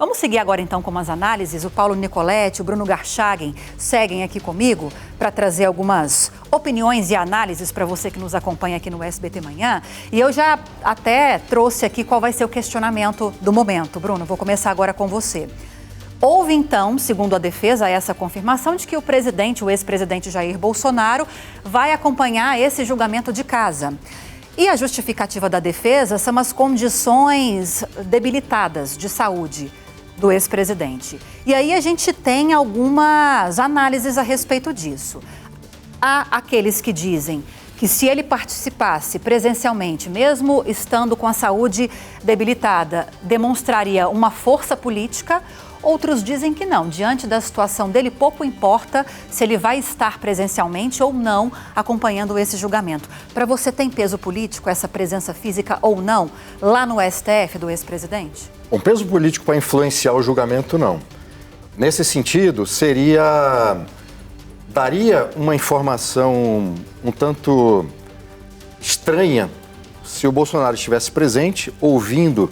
Vamos seguir agora então com umas análises. O Paulo Nicoletti, o Bruno Garchagen seguem aqui comigo para trazer algumas opiniões e análises para você que nos acompanha aqui no SBT Manhã. E eu já até trouxe aqui qual vai ser o questionamento do momento. Bruno, vou começar agora com você. Houve então, segundo a defesa, essa confirmação de que o ex-presidente Jair Bolsonaro vai acompanhar esse julgamento de casa. E a justificativa da defesa são as condições debilitadas de saúde do ex-presidente. E aí a gente tem algumas análises a respeito disso. Há aqueles que dizem que se ele participasse presencialmente, mesmo estando com a saúde debilitada, demonstraria uma força política. Outros dizem que não. Diante da situação dele, pouco importa se ele vai estar presencialmente ou não acompanhando esse julgamento. Para você, tem peso político essa presença física ou não lá no STF do ex-presidente? Um peso político para influenciar o julgamento, não. Nesse sentido, daria uma informação um tanto estranha se o Bolsonaro estivesse presente, ouvindo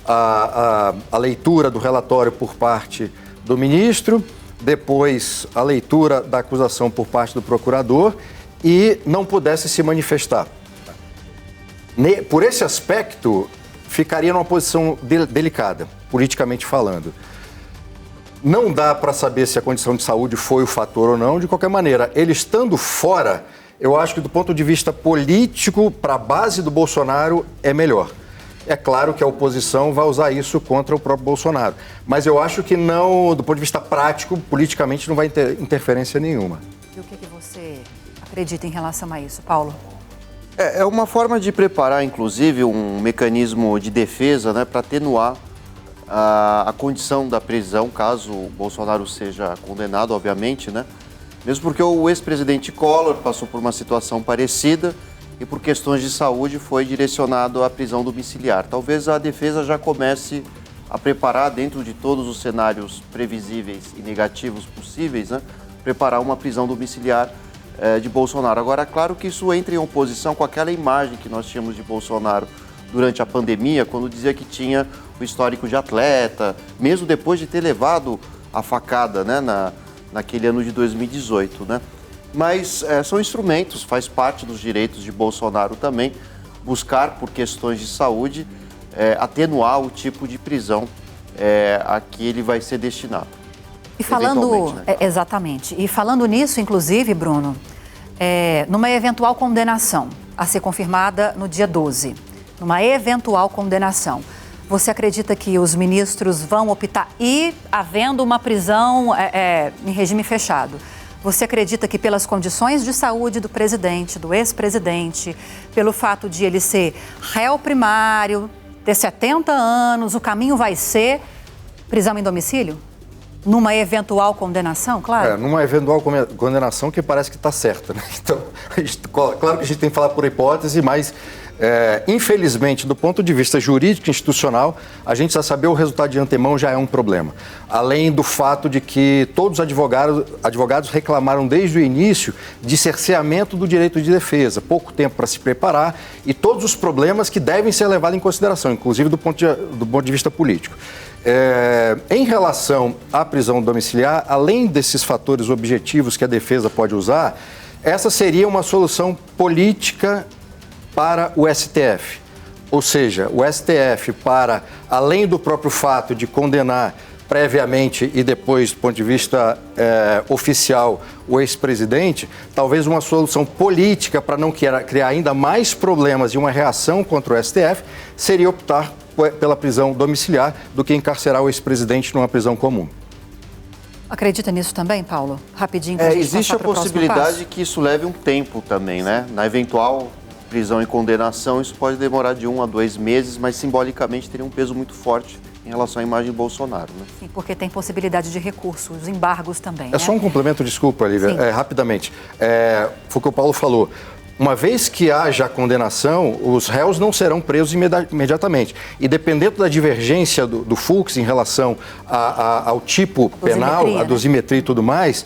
a leitura do relatório por parte do ministro, depois a leitura da acusação por parte do procurador e não pudesse se manifestar. Por esse aspecto, ficaria numa posição delicada, politicamente falando. Não dá para saber se a condição de saúde foi o fator ou não. De qualquer maneira, ele estando fora, eu acho que do ponto de vista político, para a base do Bolsonaro, é melhor. É claro que a oposição vai usar isso contra o próprio Bolsonaro. Mas eu acho que não, do ponto de vista prático, politicamente não vai ter interferência nenhuma. E o que você acredita em relação a isso, Paulo? É uma forma de preparar, inclusive, um mecanismo de defesa, né, para atenuar a condição da prisão, caso o Bolsonaro seja condenado, obviamente, né? Mesmo porque o ex-presidente Collor passou por uma situação parecida e por questões de saúde foi direcionado à prisão domiciliar. Talvez a defesa já comece a preparar, dentro de todos os cenários previsíveis e negativos possíveis, né, preparar uma prisão domiciliar de Bolsonaro. Agora, claro que isso entra em oposição com aquela imagem que nós tínhamos de Bolsonaro durante a pandemia, quando dizia que tinha o histórico de atleta, mesmo depois de ter levado a facada, né, naquele ano de 2018, né? Mas são instrumentos, faz parte dos direitos de Bolsonaro também, buscar, por questões de saúde, atenuar o tipo de prisão a que ele vai ser destinado. E falando, né? Exatamente, e falando nisso, inclusive, Bruno, numa eventual condenação a ser confirmada no dia 12, numa eventual condenação, você acredita que os ministros vão optar, e havendo uma prisão em regime fechado, você acredita que pelas condições de saúde do presidente, do ex-presidente, pelo fato de ele ser réu primário, ter 70 anos, o caminho vai ser prisão em domicílio? Numa eventual condenação, claro? Numa eventual condenação que parece que está certa, né? Então, claro que a gente tem que falar por hipótese, mas infelizmente, do ponto de vista jurídico e institucional, a gente já saber o resultado de antemão já é um problema. Além do fato de que todos os advogados reclamaram desde o início de cerceamento do direito de defesa, pouco tempo para se preparar e todos os problemas que devem ser levados em consideração, inclusive do ponto de vista político. Em relação à prisão domiciliar, além desses fatores objetivos que a defesa pode usar, essa seria uma solução política para o STF. Ou seja, o STF, além do próprio fato de condenar previamente e depois, do ponto de vista oficial, o ex-presidente, talvez uma solução política para não criar ainda mais problemas e uma reação contra o STF seria optar pela prisão domiciliar do que encarcerar o ex-presidente numa prisão comum. Acredita nisso também, Paulo? Rapidinho, para a gente existe a possibilidade que isso leve um tempo também, né? Na eventual prisão e condenação, isso pode demorar de 1 a 2 meses, mas simbolicamente teria um peso muito forte em relação à imagem de Bolsonaro, né? Sim, porque tem possibilidade de recurso, os embargos também. Só um complemento, desculpa, Lívia, rapidamente. Foi o que o Paulo falou. Uma vez que haja a condenação, os réus não serão presos imediatamente. E dependendo da divergência do Fux em relação ao tipo penal, a dosimetria e tudo mais,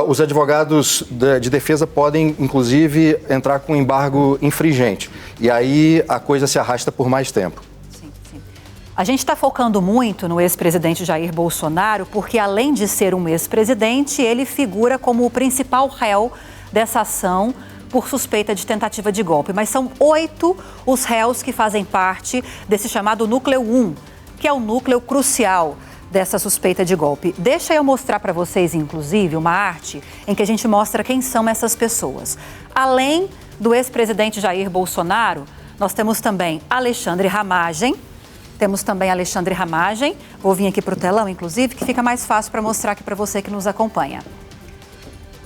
os advogados de defesa podem, inclusive, entrar com embargo infringente. E aí a coisa se arrasta por mais tempo. Sim, sim. A gente está focando muito no ex-presidente Jair Bolsonaro porque, além de ser um ex-presidente, ele figura como o principal réu dessa ação por suspeita de tentativa de golpe. Mas são 8 os réus que fazem parte desse chamado núcleo 1, que é o núcleo crucial dessa suspeita de golpe. Deixa eu mostrar para vocês, inclusive, uma arte em que a gente mostra quem são essas pessoas. Além do ex-presidente Jair Bolsonaro, nós temos também Alexandre Ramagem. Vou vir aqui para o telão, inclusive, que fica mais fácil para mostrar aqui para você que nos acompanha.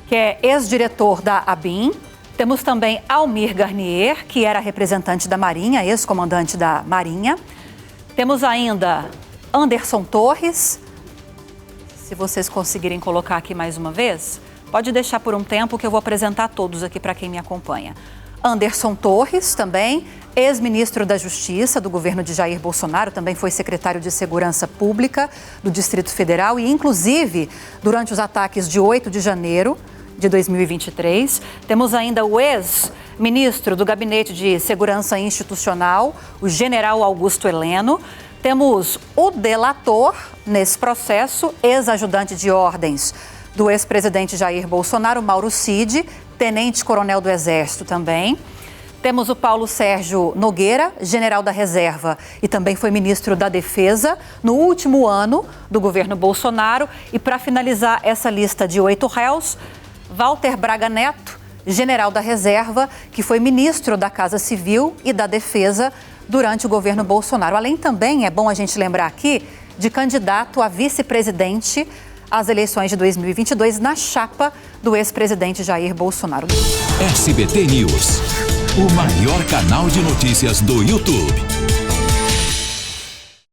Que é ex-diretor da ABIN. Temos também Almir Garnier, que era representante da Marinha, ex-comandante da Marinha. Temos ainda Anderson Torres. Se vocês conseguirem colocar aqui mais uma vez, pode deixar por um tempo que eu vou apresentar todos aqui para quem me acompanha. Anderson Torres, também, ex-ministro da Justiça do governo de Jair Bolsonaro, também foi secretário de Segurança Pública do Distrito Federal e, inclusive, durante os ataques de 8 de janeiro de 2023. Temos ainda o ex-ministro do Gabinete de Segurança Institucional, o general Augusto Heleno. Temos o delator nesse processo, ex-ajudante de ordens do ex-presidente Jair Bolsonaro, Mauro Cid, tenente-coronel do Exército também. Temos o Paulo Sérgio Nogueira, general da Reserva e também foi ministro da Defesa no último ano do governo Bolsonaro. E para finalizar essa lista de 8 réus, Walter Braga Neto, general da Reserva, que foi ministro da Casa Civil e da Defesa durante o governo Bolsonaro. Além também, é bom a gente lembrar aqui, de candidato a vice-presidente às eleições de 2022 na chapa do ex-presidente Jair Bolsonaro. SBT News, o maior canal de notícias do YouTube.